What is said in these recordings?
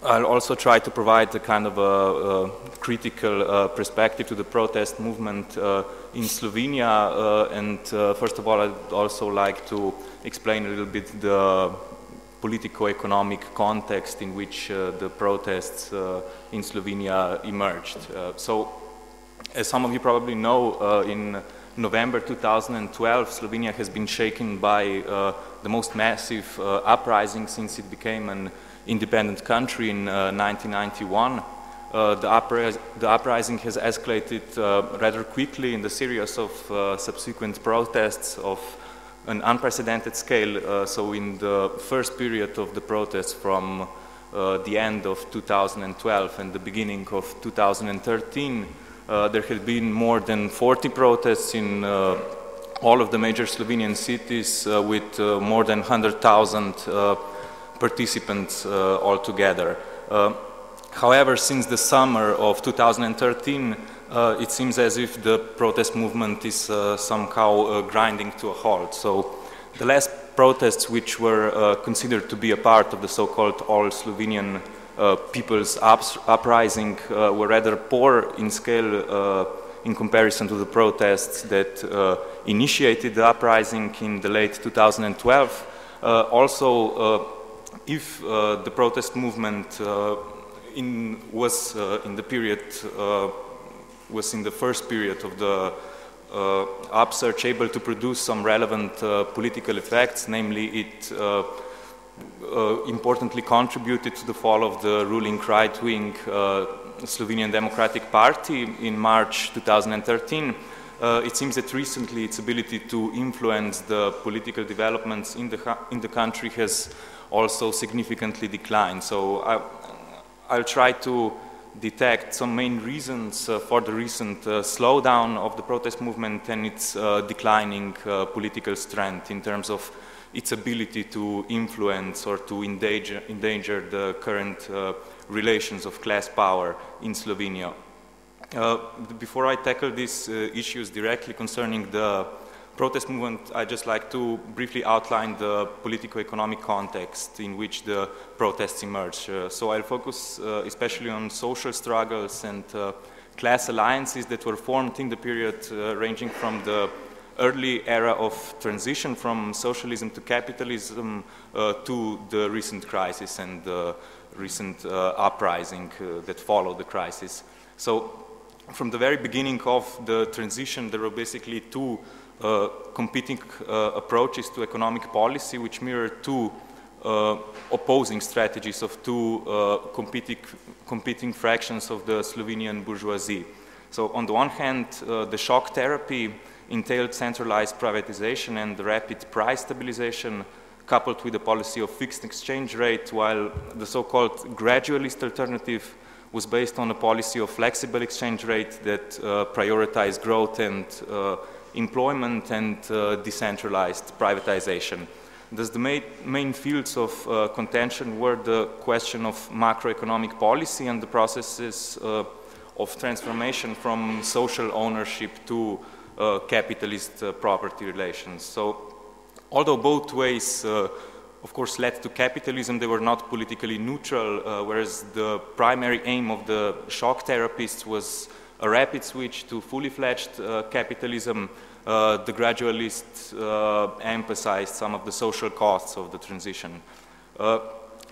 I'll also try to provide a kind of a critical perspective to the protest movement in Slovenia, and first of all, I'd also like to explain a little bit the politico-economic context in which the protests in Slovenia emerged. So, as some of you probably know, in November 2012, Slovenia has been shaken by the most massive uprising since it became an independent country in 1991. The uprising has escalated rather quickly in the series of subsequent protests of an unprecedented scale. So in the first period of the protests from the end of 2012 and the beginning of 2013, there had been more than 40 protests in all of the major Slovenian cities with more than 100,000 participants altogether. However, since the summer of 2013, it seems as if the protest movement is somehow grinding to a halt. So the last protests which were considered to be a part of the so-called All-Slovenian People's Uprising were rather poor in scale in comparison to the protests that initiated the uprising in the late 2012. If the protest movement was in the first period of the upsurge able to produce some relevant political effects, namely it importantly contributed to the fall of the ruling right-wing Slovenian Democratic Party in March 2013. It seems that recently its ability to influence the political developments in the country has also significantly declined. So I'll try to detect some main reasons for the recent slowdown of the protest movement and its declining political strength in terms of its ability to influence or to endanger the current relations of class power in Slovenia. Before I tackle these issues directly concerning the protest movement, I'd just like to briefly outline the politico-economic context in which the protests emerged. So I'll focus especially on social struggles and class alliances that were formed in the period ranging from the early era of transition from socialism to capitalism to the recent crisis and the recent uprising that followed the crisis. So from the very beginning of the transition, there were basically two competing approaches to economic policy, which mirror two opposing strategies of two competing fractions of the Slovenian bourgeoisie. So on the one hand, the shock therapy entailed centralized privatization and rapid price stabilization, coupled with a policy of fixed exchange rate, while the so-called gradualist alternative was based on a policy of flexible exchange rate that prioritized growth and employment and decentralized privatization. Thus, the main fields of contention were the question of macroeconomic policy and the processes of transformation from social ownership to capitalist property relations. So, although both ways, of course, led to capitalism, they were not politically neutral, whereas the primary aim of the shock therapists was a rapid switch to fully fledged capitalism. The gradualists emphasized some of the social costs of the transition.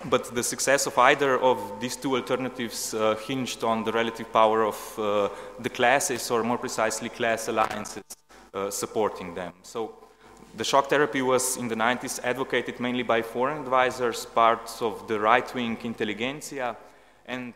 But the success of either of these two alternatives hinged on the relative power of the classes, or more precisely class alliances supporting them. So the shock therapy was in the 90s advocated mainly by foreign advisors, parts of the right-wing intelligentsia, and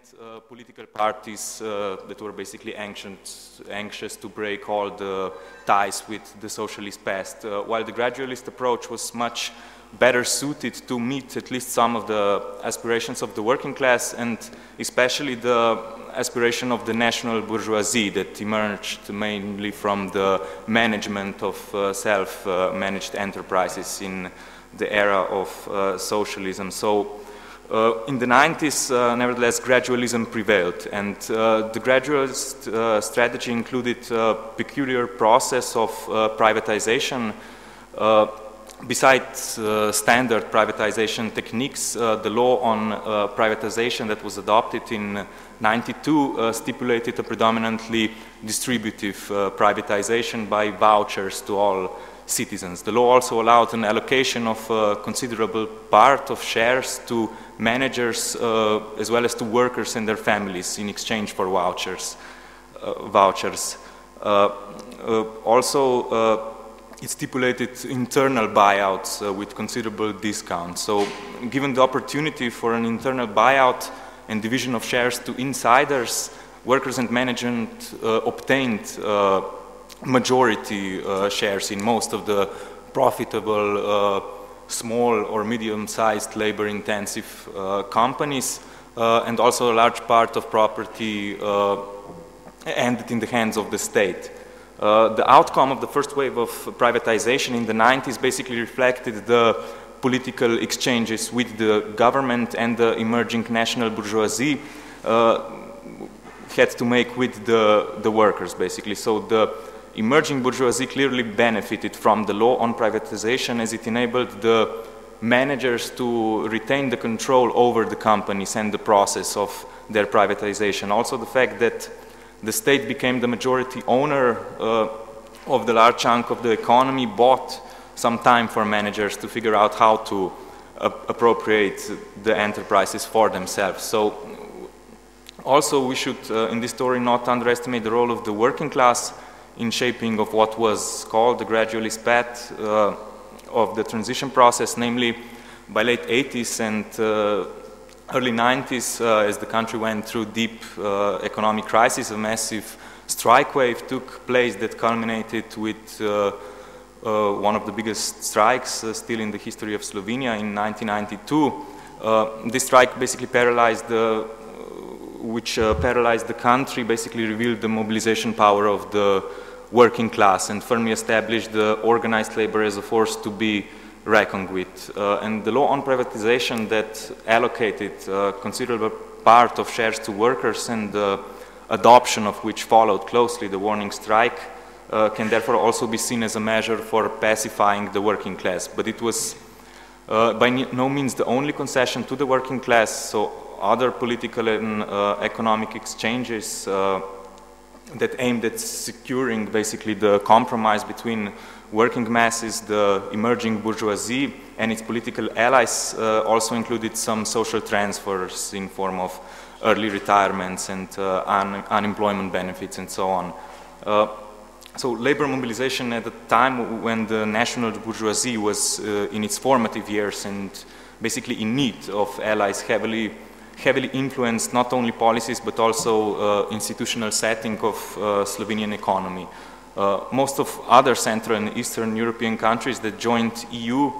political parties that were basically anxious to break all the ties with the socialist past, while the gradualist approach was much better suited to meet at least some of the aspirations of the working class, and especially the aspiration of the national bourgeoisie that emerged mainly from the management of self-managed enterprises in the era of socialism. So in the 90s, nevertheless, gradualism prevailed, and the gradualist strategy included a peculiar process of privatization besides standard privatization techniques, the law on privatization that was adopted in '92 stipulated a predominantly distributive privatization by vouchers to all citizens. The law also allowed an allocation of a considerable part of shares to managers as well as to workers and their families in exchange for vouchers. Also, it stipulated internal buyouts with considerable discounts. So, given the opportunity for an internal buyout and division of shares to insiders, workers and management obtained majority shares in most of the profitable small or medium-sized labor-intensive companies, and also a large part of property ended in the hands of the state. The outcome of the first wave of privatization in the 90s basically reflected the political exchanges with the government and the emerging national bourgeoisie had to make with the workers, basically. So the emerging bourgeoisie clearly benefited from the law on privatization, as it enabled the managers to retain the control over the companies and the process of their privatization. Also the fact that the state became the majority owner of the large chunk of the economy bought some time for managers to figure out how to appropriate the enterprises for themselves. So also we should in this story not underestimate the role of the working class in shaping of what was called the gradualist path of the transition process, namely by late 80s and early 90s, as the country went through deep economic crisis, a massive strike wave took place that culminated with one of the biggest strikes still in the history of Slovenia in 1992. This strike basically paralyzed the country, basically revealed the mobilization power of the working class and firmly established the organized labor as a force to be reckoned with. And the law on privatization that allocated a considerable part of shares to workers and the adoption of which followed closely the warning strike can therefore also be seen as a measure for pacifying the working class. But it was by no means the only concession to the working class, so other political and economic exchanges that aimed at securing basically the compromise between working masses, the emerging bourgeoisie, and its political allies also included some social transfers in form of early retirements and unemployment benefits and so on. So labor mobilization at a time when the national bourgeoisie was in its formative years and basically in need of allies heavily influenced not only policies but also institutional setting of Slovenian economy. Most of other Central and Eastern European countries that joined EU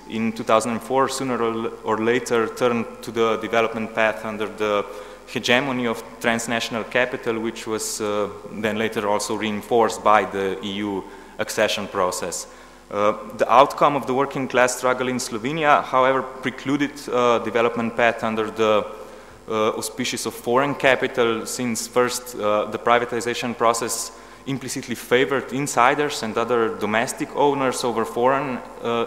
in 2004 sooner or later turned to the development path under the hegemony of transnational capital, which was then later also reinforced by the EU accession process. The outcome of the working class struggle in Slovenia, however, precluded development path under the auspices of foreign capital, since first the privatization process implicitly favored insiders and other domestic owners over foreign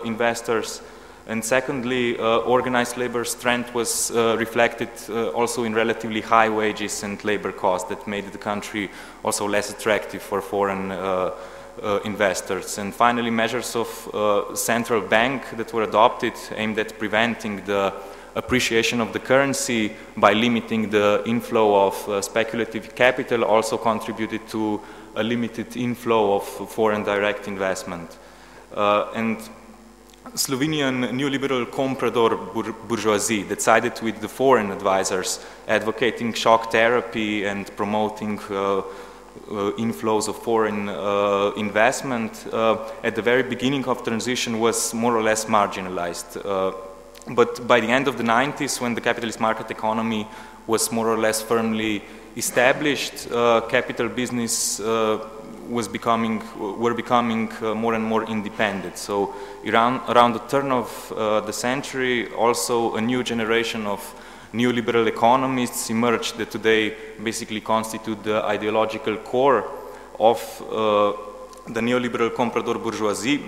investors, and secondly, organized labor strength was reflected also in relatively high wages and labor costs that made the country also less attractive for foreign investors. And finally, measures of central bank that were adopted aimed at preventing the appreciation of the currency by limiting the inflow of speculative capital also contributed to a limited inflow of foreign direct investment. And Slovenian neoliberal comprador bourgeoisie that sided with the foreign advisors, advocating shock therapy and promoting inflows of foreign investment, at the very beginning of transition was more or less marginalized. But by the end of the 90s, when the capitalist market economy was more or less firmly established, capital business were becoming more and more independent. So around the turn of the century, also a new generation of neoliberal economists emerged that today basically constitute the ideological core of the neoliberal comprador bourgeoisie.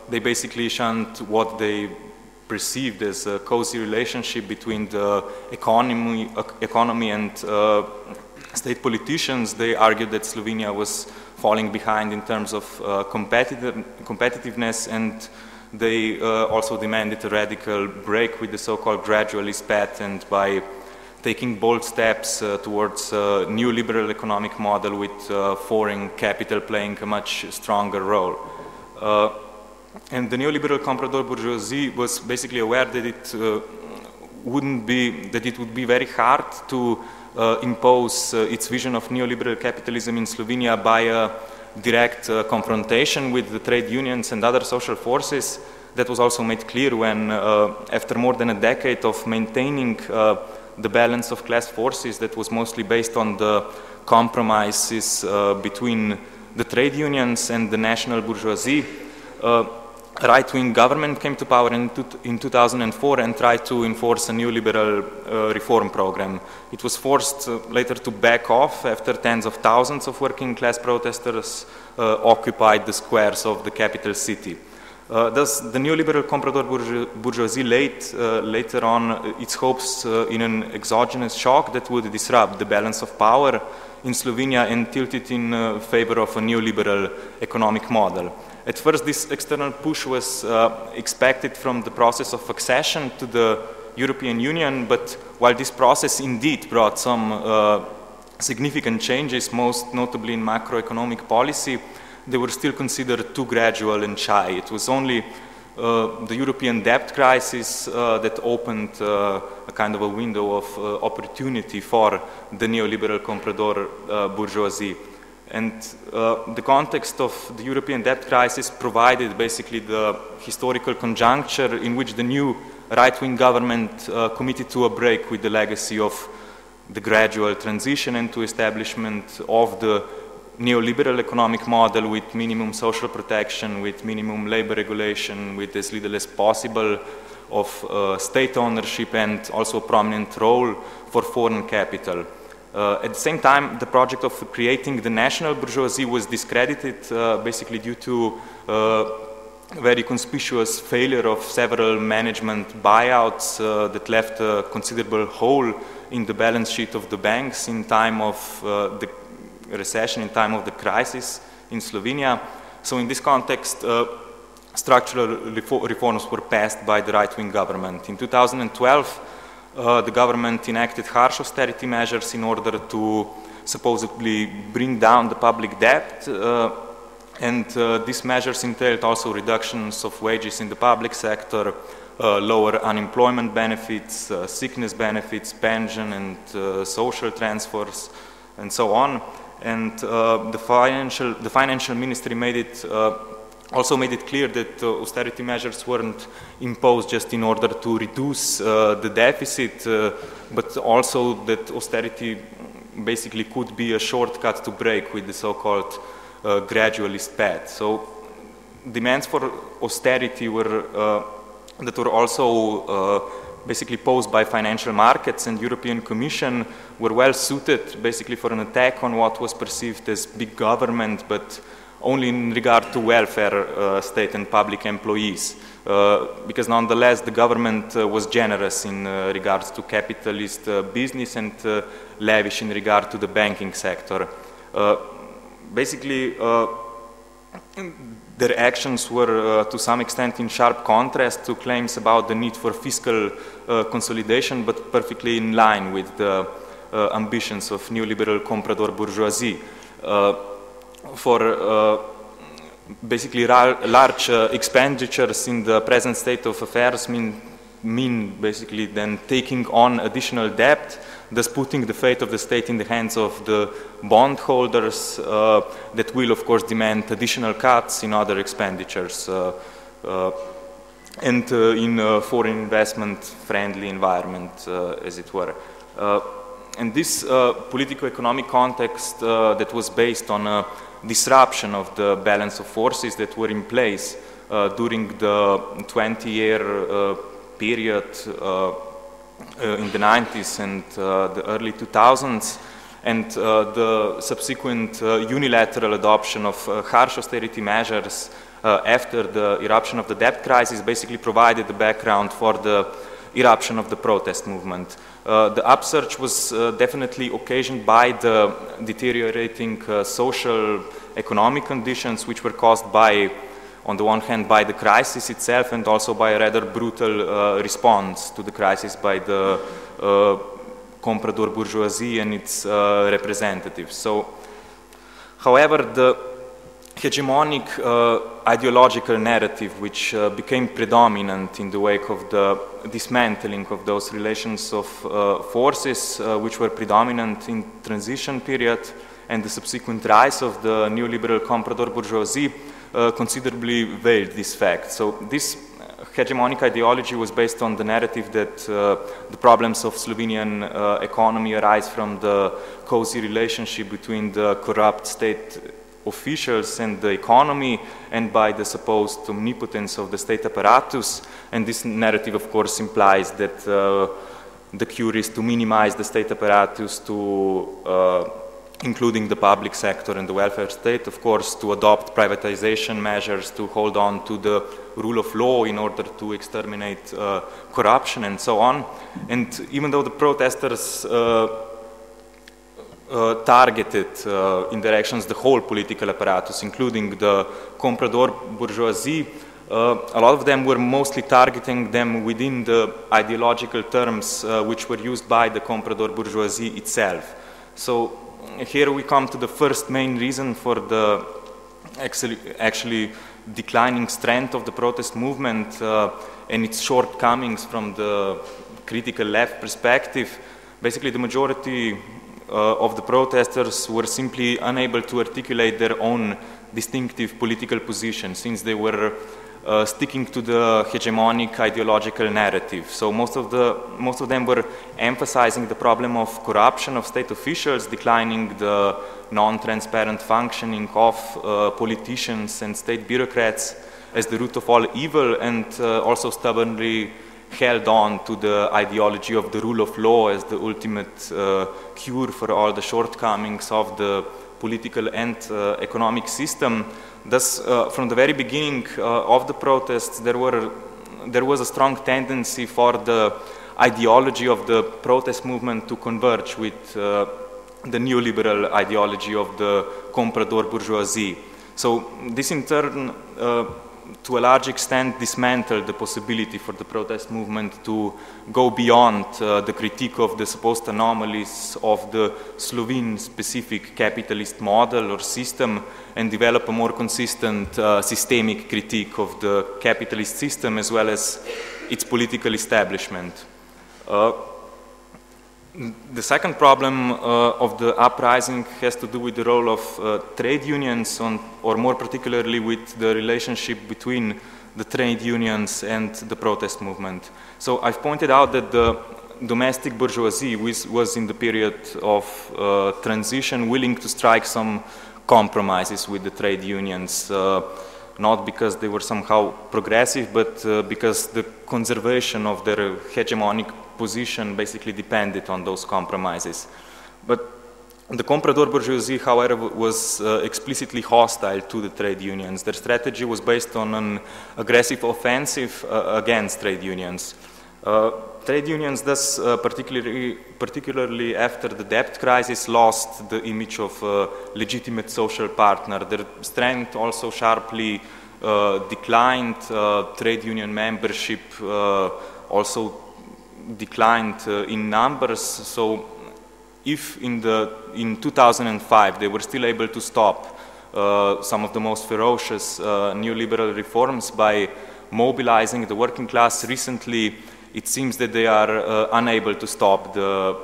they basically shunned what they perceived as a cozy relationship between the economy and state politicians. They argued that Slovenia was falling behind in terms of competitiveness, and they also demanded a radical break with the so-called gradualist path, and by taking bold steps towards a new liberal economic model with foreign capital playing a much stronger role. And the neoliberal comprador bourgeoisie was basically aware that it would be very hard to impose its vision of neoliberal capitalism in Slovenia by a direct confrontation with the trade unions and other social forces. That was also made clear when, after more than a decade of maintaining the balance of class forces that was mostly based on the compromises between the trade unions and the national bourgeoisie, right-wing government came to power in 2004 and tried to enforce a new liberal reform program. It was forced later to back off after tens of thousands of working class protesters occupied the squares of the capital city. Thus, the neoliberal comprador bourgeoisie later on its hopes in an exogenous shock that would disrupt the balance of power in Slovenia and tilt it in favor of a neoliberal economic model. At first, this external push was expected from the process of accession to the European Union, but while this process indeed brought some significant changes, most notably in macroeconomic policy, they were still considered too gradual and shy. It was only the European debt crisis that opened a kind of a window of opportunity for the neoliberal comprador bourgeoisie. And the context of the European debt crisis provided basically the historical conjuncture in which the new right-wing government committed to a break with the legacy of the gradual transition and to establishment of the neoliberal economic model with minimum social protection, with minimum labor regulation, with as little as possible of state ownership, and also a prominent role for foreign capital. At the same time, the project of creating the national bourgeoisie was discredited basically due to very conspicuous failure of several management buyouts that left a considerable hole in the balance sheet of the banks in time of the recession, in time of the crisis in Slovenia. So in this context, structural reforms were passed by the right-wing government. In 2012, the government enacted harsh austerity measures in order to supposedly bring down the public debt, and these measures entailed also reductions of wages in the public sector, lower unemployment benefits, sickness benefits, pension and social transfers, and so on. And the financial ministry also made it clear that austerity measures weren't imposed just in order to reduce the deficit, but also that austerity basically could be a shortcut to break with the so-called gradualist path. So demands for austerity that were also basically posed by financial markets and European Commission were well suited basically for an attack on what was perceived as big government, but only in regard to welfare state and public employees, because nonetheless the government was generous in regards to capitalist business and lavish in regard to the banking sector. Basically, their actions were to some extent in sharp contrast to claims about the need for fiscal consolidation, but perfectly in line with the ambitions of neoliberal comprador bourgeoisie. For basically large expenditures in the present state of affairs mean basically then taking on additional debt, thus putting the fate of the state in the hands of the bondholders that will of course demand additional cuts in other expenditures and in a foreign investment friendly environment, as it were. And this politico-economic context that was based on a disruption of the balance of forces that were in place during the 20-year period in the 90s and the early 2000s, and the subsequent unilateral adoption of harsh austerity measures after the eruption of the debt crisis basically provided the background for the eruption of the protest movement. The upsurge was definitely occasioned by the deteriorating social economic conditions which were caused by, on the one hand, by the crisis itself and also by a rather brutal response to the crisis by the comprador bourgeoisie and its representatives. So, however, the hegemonic ideological narrative which became predominant in the wake of the dismantling of those relations of forces which were predominant in transition period and the subsequent rise of the neoliberal comprador bourgeoisie considerably veiled this fact. So this hegemonic ideology was based on the narrative that the problems of Slovenian economy arise from the cozy relationship between the corrupt state officials and the economy and by the supposed omnipotence of the state apparatus. And this narrative, of course, implies that the cure is to minimize the state apparatus to including the public sector and the welfare state, of course, to adopt privatization measures, to hold on to the rule of law in order to exterminate corruption and so on. And even though the protesters targeted in directions the whole political apparatus, including the comprador bourgeoisie, a lot of them were mostly targeting them within the ideological terms which were used by the comprador bourgeoisie itself. So here we come to the first main reason for the actually declining strength of the protest movement and its shortcomings from the critical left perspective. Basically, the majority of the protesters were simply unable to articulate their own distinctive political position since they were sticking to the hegemonic ideological narrative. So most of them were emphasizing the problem of corruption of state officials, declining the non-transparent functioning of politicians and state bureaucrats as the root of all evil, and also stubbornly held on to the ideology of the rule of law as the ultimate cure for all the shortcomings of the political and economic system. Thus, from the very beginning of the protests, there was a strong tendency for the ideology of the protest movement to converge with the neoliberal ideology of the comprador bourgeoisie. So this in turn, to a large extent, dismantled the possibility for the protest movement to go beyond the critique of the supposed anomalies of the Slovene-specific capitalist model or system and develop a more consistent systemic critique of the capitalist system as well as its political establishment. The second problem of the uprising has to do with the role of trade unions or more particularly with the relationship between the trade unions and the protest movement. So I've pointed out that the domestic bourgeoisie was in the period of transition willing to strike some compromises with the trade unions, not because they were somehow progressive, but because the conservation of their hegemonic position basically depended on those compromises. But the comprador bourgeoisie, however, was explicitly hostile to the trade unions. Their strategy was based on an aggressive offensive against trade unions. Trade unions thus, particularly after the debt crisis, lost the image of a legitimate social partner. Their strength also sharply declined. Trade union membership also declined in numbers. So if in 2005 they were still able to stop some of the most ferocious neoliberal reforms by mobilizing the working class, recently it seems that they are unable to stop the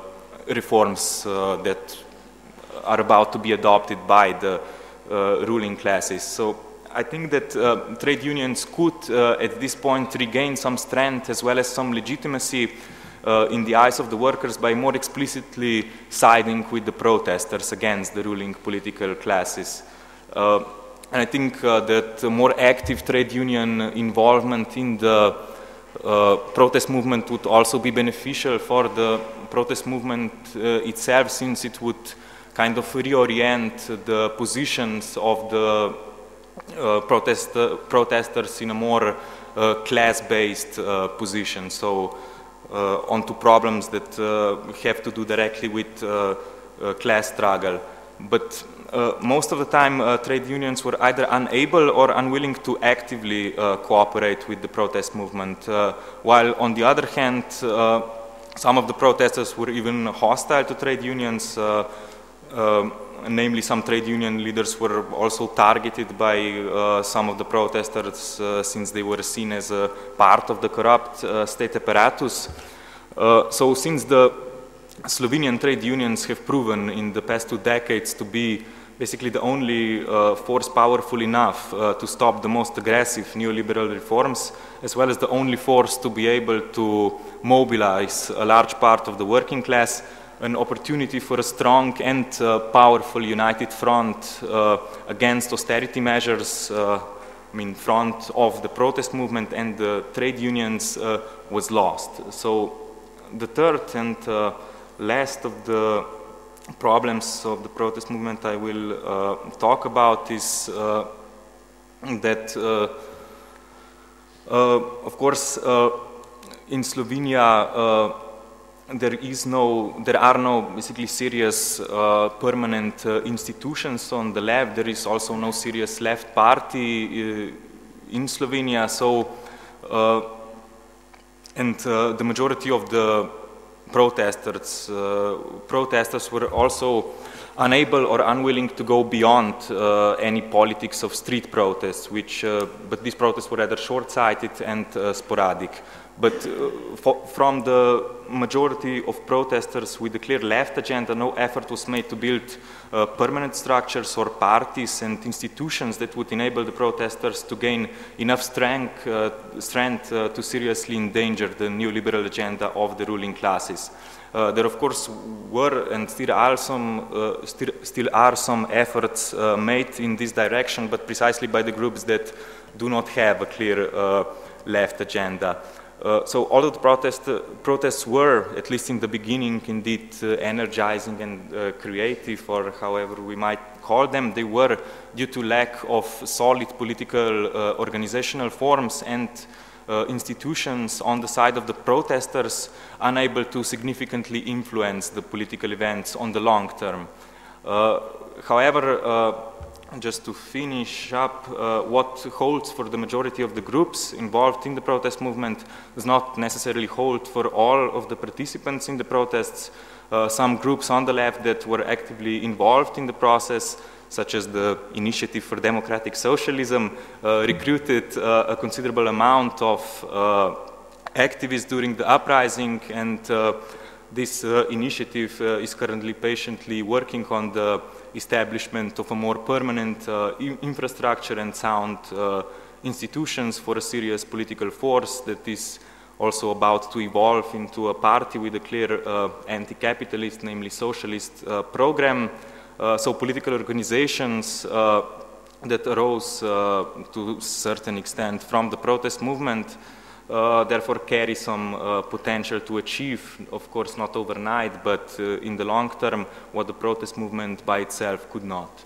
reforms that are about to be adopted by the ruling classes. So I think that trade unions could at this point regain some strength as well as some legitimacy in the eyes of the workers by more explicitly siding with the protesters against the ruling political classes. And I think that more active trade union involvement in the protest movement would also be beneficial for the protest movement itself, since it would kind of reorient the positions of the protesters in a more class-based position, so onto problems that have to do directly with class struggle. But most of the time trade unions were either unable or unwilling to actively cooperate with the protest movement, while on the other hand some of the protesters were even hostile to trade unions. Namely, some trade union leaders were also targeted by some of the protesters since they were seen as a part of the corrupt state apparatus. So since the Slovenian trade unions have proven in the past 2 decades to be basically the only force powerful enough to stop the most aggressive neoliberal reforms, as well as the only force to be able to mobilize a large part of the working class, an opportunity for a strong and powerful united front against austerity measures, front of the protest movement and the trade unions was lost. So the third and last of the problems of the protest movement I will talk about is that, of course, in Slovenia there are no basically serious permanent institutions on the left. There is also no serious left party in Slovenia. So, the majority of the protesters were also unable or unwilling to go beyond any politics of street protests, but these protests were rather short-sighted and sporadic. But from the majority of protesters with a clear left agenda, no effort was made to build permanent structures or parties and institutions that would enable the protesters to gain enough strength to seriously endanger the neoliberal agenda of the ruling classes. There, of course, were and still are some efforts made in this direction, but precisely by the groups that do not have a clear left agenda. So all of the protests were, at least in the beginning, indeed energizing and creative, or however we might call them. They were due to lack of solid political organizational forms and institutions on the side of the protesters, unable to significantly influence the political events on the long term. However, just to finish up, what holds for the majority of the groups involved in the protest movement does not necessarily hold for all of the participants in the protests. Some groups on the left that were actively involved in the process, such as the Initiative for Democratic Socialism, recruited a considerable amount of activists during the uprising, and this initiative is currently patiently working on the establishment of a more permanent infrastructure and sound institutions for a serious political force that is also about to evolve into a party with a clear anti-capitalist, namely socialist program. So political organizations that arose to a certain extent from the protest movement therefore carry some potential to achieve, of course not overnight, but in the long term, what the protest movement by itself could not.